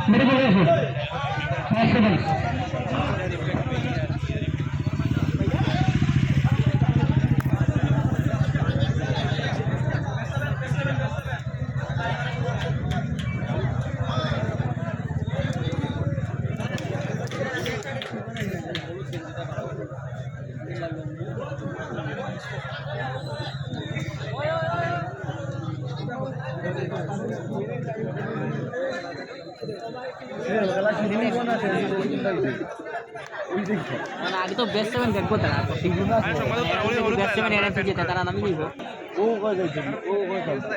मेरे को মানে আগে তো বেস্ট সেভেন দেখবো তারা বেস্ট সেভেন এনএফসি যেটা তারা নামি নিব ও কয় যাচ্ছে ও কয় খেলছে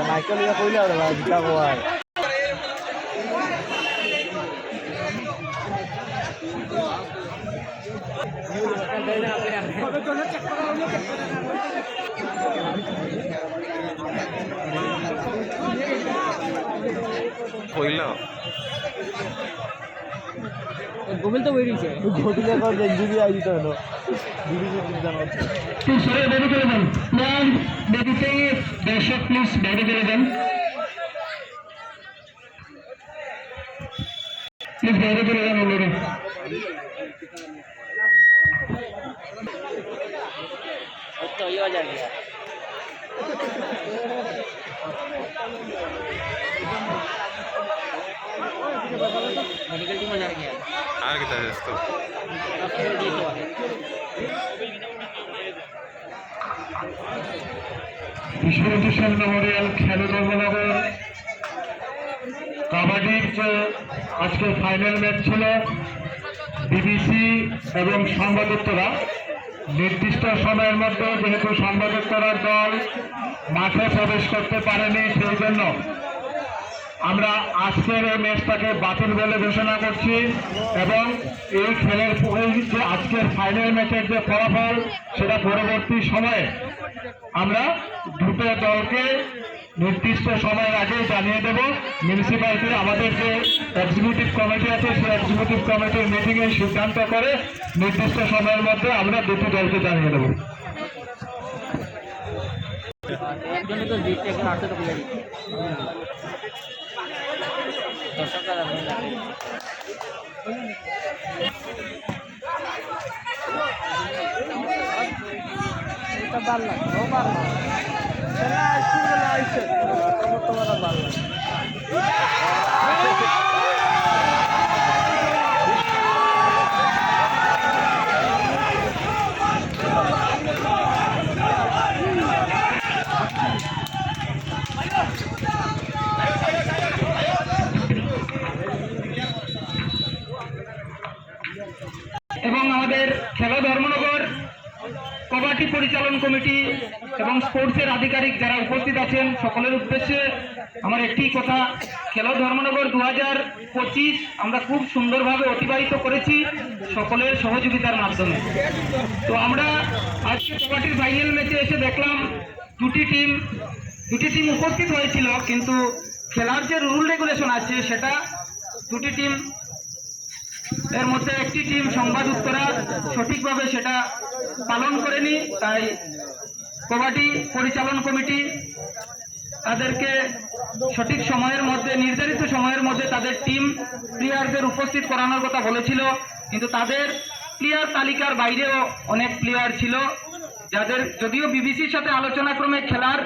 Michael ya kau lihat lah kita kawan. Koila. Google तो वही है Google का जल्दी आई तो नो वीडियो में जाना होता है तो सर बैठ कर बन प्लान देखते हैं दर्शक प्लीज बैठ कर बन प्लीज बैठ कर बन लोग तो ये हो जाएगा मेडिकल टीम हो जाएगी आगे तो दोस्तों বিশ্বজিৎ মেমোরিয়াল খেলাধুলানগর কাবাডির যে আজকে ফাইনাল ম্যাচ ছিল বিবিসি এবং সংবাদদাতারা নির্দিষ্ট সময়ের মধ্যে যেহেতু সংবাদদাতার দল মাঠে প্রবেশ করতে পারেনি সেই জন্য আমরা আজকের এই ম্যাচটাকে বাতিল বলে ঘোষণা করছি এবং এই খেলের যে আজকের ফাইনাল ম্যাচের যে ফলাফল সেটা পরবর্তী সময়ে আমরা দুটো দলকে নির্দিষ্ট সময়ের আগেই জানিয়ে দেব। মিউনিসিপ্যালিটি আমাদের যে এক্সিকিউটিভ কমিটি আছে সেই এক্সিকিউটিভ কমিটির মিটিংয়ে সিদ্ধান্ত করে নির্দিষ্ট সময়ের মধ্যে আমরা দুটো দলকে জানিয়ে দেব। একজনই তো জিতছে, একজন আসতে তো বুঝে দর্শকরা এটা ভালো লাগে, ও ভালো লাগে। সেটা স্কুলে আইছে, তোমার ভালো লাগে। এবং আমাদের খেলা ধর্মনগর কবাডি পরিচালন কমিটি এবং স্পোর্টসের আধিকারিক যারা উপস্থিত আছেন সকলের উদ্দেশ্যে আমার একটি কথা, খেলা ধর্মনগর 2025 আমরা খুব সুন্দরভাবে অতিবাহিত করেছি সকলের সহযোগিতার মাধ্যমে। তো আমরা আজকে কবাডির ফাইনাল ম্যাচে এসে দেখলাম দুটি টিম উপস্থিত হয়েছিল, কিন্তু খেলার যে রুল রেগুলেশন আছে সেটা দুটি টিম এর মধ্যে একটি টিম সংবাদ উত্তরা সঠিকভাবে সেটা পালন করেনি। তাই কবাডি পরিচালন কমিটি তাদেরকে সঠিক সময়ের মধ্যে, নির্ধারিত সময়ের মধ্যে তাদের টিম প্লেয়ারদের উপস্থিত করানোর কথা বলেছিল, কিন্তু তাদের প্লেয়ার তালিকার বাইরেও অনেক প্লেয়ার ছিল যাদের যদিও বিবিসির সাথে আলোচনাক্রমে খেলার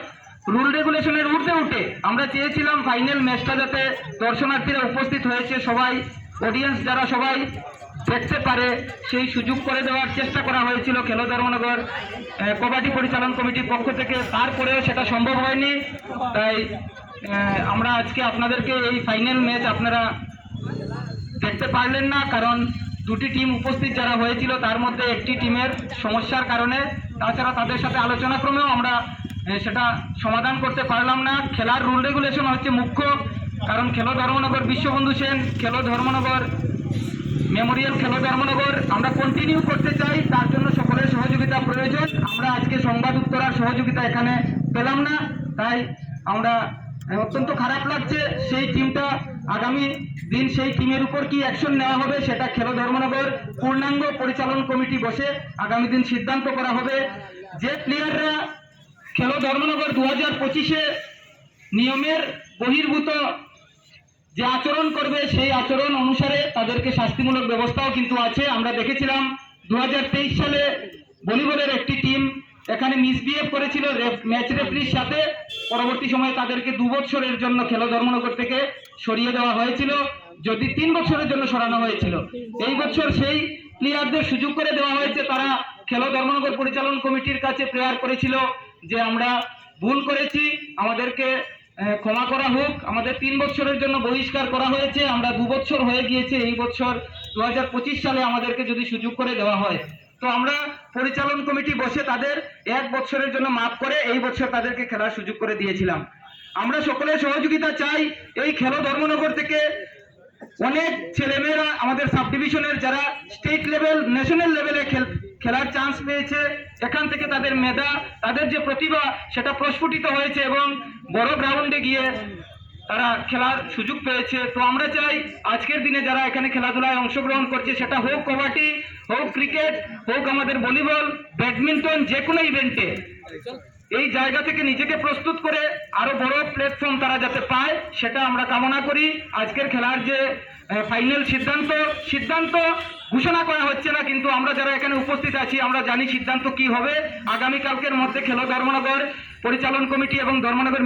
রুল রেগুলেশনের ঊর্ধ্বে উঠে আমরা চেয়েছিলাম ফাইনাল ম্যাচটা যাতে দর্শনার্থীরা উপস্থিত হয়েছে সবাই, অডিয়েন্স যারা সবাই দেখতে পারে সেই সুযোগ করে দেওয়ার চেষ্টা করা হয়েছিল খেলা ধর্মনগর কবাডি পরিচালন কমিটির পক্ষ থেকে। তারপরেও সেটা সম্ভব হয়নি। তাই আমরা আজকে আপনাদেরকে এই ফাইনাল ম্যাচ আপনারা দেখতে পারলেন না, কারণ দুটি টিম উপস্থিত যারা হয়েছিল তার মধ্যে একটি টিমের সমস্যার কারণে, তাছাড়া তাদের সাথে আলোচনাক্রমেও আমরা সেটা সমাধান করতে পারলাম না। খেলার রুল রেগুলেশন হচ্ছে মুখ্য, কারণ খেলা ধর্মনগর বিশ্ববন্ধু সেন, খেলা ধর্মনগর মেমোরিয়াল, খেলা ধর্মনগর আমরা কন্টিনিউ করতে চাই, তার জন্য সকলের সহযোগিতা প্রয়োজন। আমরা আজকে সংবাদ উত্তরার সহযোগিতা এখানে পেলাম না, তাই আমরা অত্যন্ত খারাপ লাগছে। সেই টিমটা আগামী দিন সেই টিমের উপর কি অ্যাকশন নেওয়া হবে সেটা খেলা ধর্মনগর পূর্ণাঙ্গ পরিচালন কমিটি বসে আগামী দিন সিদ্ধান্ত করা হবে। যে প্লেয়াররা খেলা ধর্মনগর 2025-এ নিয়মের বহির্ভূত যে আচরণ করবে সেই আচরণ অনুসারে তাদেরকে শাস্তিমূলক ব্যবস্থাও কিন্তু আছে। আমরা দেখেছিলাম 2023 সালে ভলিবলের একটি টিম এখানে মিসবিহেভ করেছিল ম্যাচ রেফারির সাথে, পরবর্তী সময়ে তাদেরকে 2 বছরের জন্য খেলা ধর্মনগর থেকে সরিয়ে দেওয়া হয়েছিল, যদি 3 বছরের জন্য সরানো হয়েছিল। এই বছর সেই প্লেয়ারদের সুযোগ করে দেওয়া হয়েছে, তারা খেলা ধর্মনগর পরিচালন কমিটির কাছে প্রেয়ার করেছিল যে আমরা ভুল করেছি, আমাদেরকে ক্ষমা করা হোক, আমাদের 3 বছরের জন্য বহিষ্কার করা হয়েছে, আমরা 2 বছর হয়ে গিয়েছে, এই বছর 2025 সালে আমাদেরকে যদি সুযোগ করে দেওয়া হয়। তো আমরা পরিচালন কমিটি বসে তাদের 1 বছরের জন্য মাফ করে এই বছর তাদেরকে খেলার সুযোগ করে দিয়েছিলাম। আমরা সকলের সহযোগিতা চাই। এই খেলা ধর্মনগর থেকে অনেক ছেলেমেয়েরা আমাদের সাব ডিভিশনের যারা স্টেট লেভেল, ন্যাশনাল লেভেলে খেলার চান্স পেয়েছে, এখান থেকে তাদের মেধা, তাদের যে প্রতিভা সেটা প্রস্ফুটিত হয়েছে এবং বড় গ্রাউন্ডে গিয়ে তারা খেলার সুযোগ পেয়েছে। তো আমরা চাই আজকের দিনে যারা এখানে খেলাধুলায় অংশগ্রহণ করছে, সেটা হোক কবাডি, হোক ক্রিকেট, হোক আমাদের ভলিবল, ব্যাডমিন্টন, যে কোনো ইভেন্টে এই জায়গা থেকে নিজেকে প্রস্তুত করে আরো বড় প্ল্যাটফর্ম তারা যাতে পায় সেটা আমরা কামনা করি। আজকের খেলার যে ফাইনাল সিদ্ধান্ত ঘোষণা করা হচ্ছে না, কিন্তু আমরা যারা এখানে উপস্থিত আছি আমরা জানি সিদ্ধান্ত কি হবে। আগামীকালকের মধ্যে খেলা ধর্মনগর পরিচালন কমিটি এবং ধর্মনগর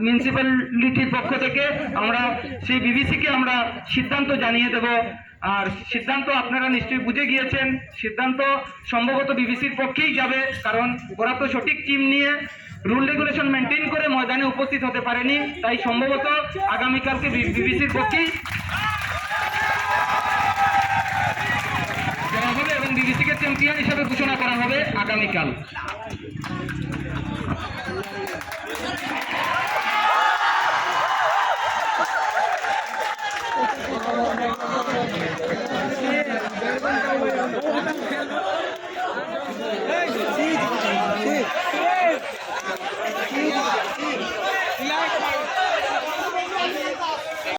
মিউনিসিপ্যালিটির পক্ষ থেকে আমরা সেই বিবিসিকে আমরা সিদ্ধান্ত জানিয়ে দেব। আর সিদ্ধান্ত আপনারা নিশ্চয়ই বুঝে গিয়েছেন, সিদ্ধান্ত সম্ভবত বিবিসির পক্ষেই যাবে, কারণ ওরা তো সঠিক টিম নিয়ে রুল রেগুলেশন মেনটেন করে ময়দানে উপস্থিত হতে পারেনি, তাই সম্ভবত আগামীকালকে বিবিসির পক্ষেই দেওয়া হবে এবং বিবিসিকে চ্যাম্পিয়ন হিসেবে ঘোষণা করা হবে আগামীকাল।